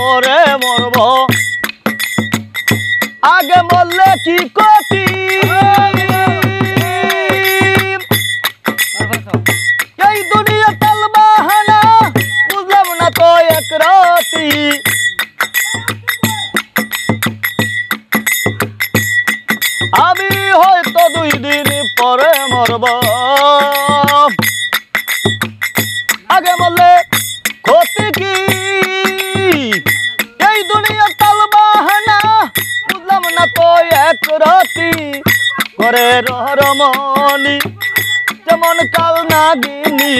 পরে মরব আগে মরলে কি ক্ষতি এই দুনিয়া তাল বাহানা বুঝলাম না তো এক রাতি আমি হয়তো 2 দিন পরে মরব আগে মরলে ক্ষতি কি এই দুনিয়া তাল বাহানা বুঝলাম না তো এক রাতি করে রমণী যেমন কাল নাগিনী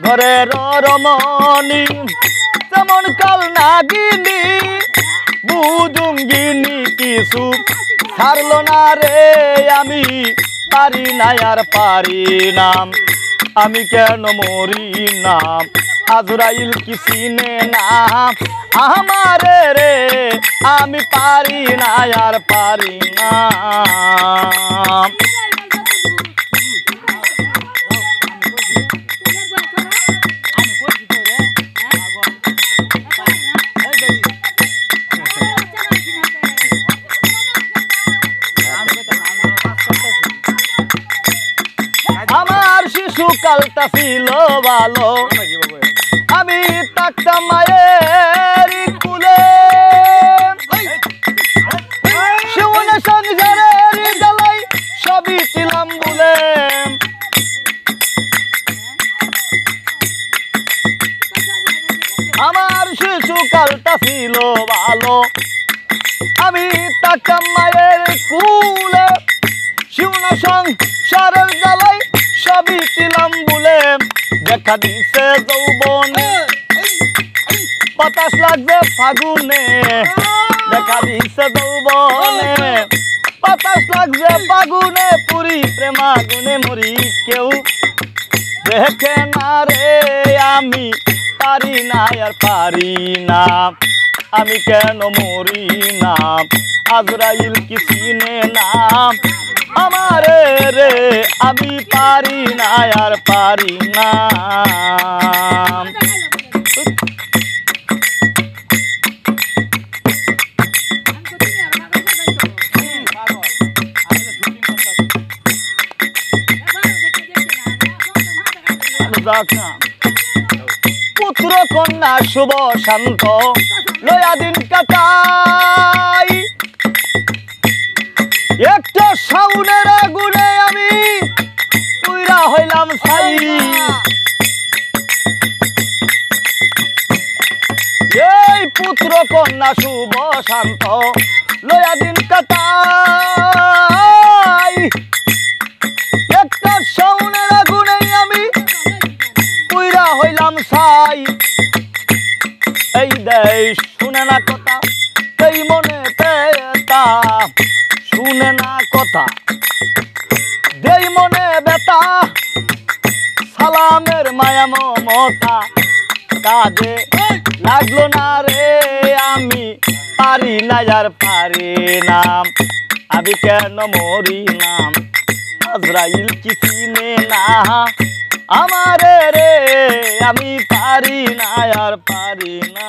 ঘরে রমণী যেমন কাল নাগিনী বুঝুঙ্গিনী কিছু ছাড়লো না রে আমি পারি না আর পারি না আমি কেন মরি না আজরাইল কি চিনে না আমারে রে আমি পারি না আর পারি না আমার শিশুকালটা ছিল ভালো আমি থাকতাম মায়ের কুলে শিবনে সংসারের জ্বালাই সবই ছিলাম বলে আমার শিশুকালটা ছিল ভালো আমি থাকতাম মায়ের কুলে শিবনে সংসারের জ্বালাই সবই ছিলাম বলে দেখা দিছে যৌবনে বাতাস লাগবে ফাগুনে দেখা দিছে যৌবনে বাতাস লাগবে ফাগুনে পুরি প্রেমাগুনে মরি কেউ দেখে না রে আমি পারি না আর পারি না আমি কেন মরি না আজরাইল কি চিনে না আমারে রে আমি পারি না আর পারি না পুত্র কন্যা শুভ শান্ত লয়া দিন কাটাই একটা সাউনের আগুনে আমি পুইরা হইলাম ছাই এই পুত্র কন্যা শুভ শান্ত লয়া দিন কাটাই একটা সাউনের আগুনে আমি পুইরা হইলাম ছাই এই দেশ শুনে না কথা এই মনে পেতা শুনে না কথা দেই মনে বেতা সালামের মায়া মমতা কাজে লাগলো না রে আমি পারি না আর পারি না আমি কেন মরি না আজরাইল কি চিনে না আমারে রে আমি পারি না আর পারি না।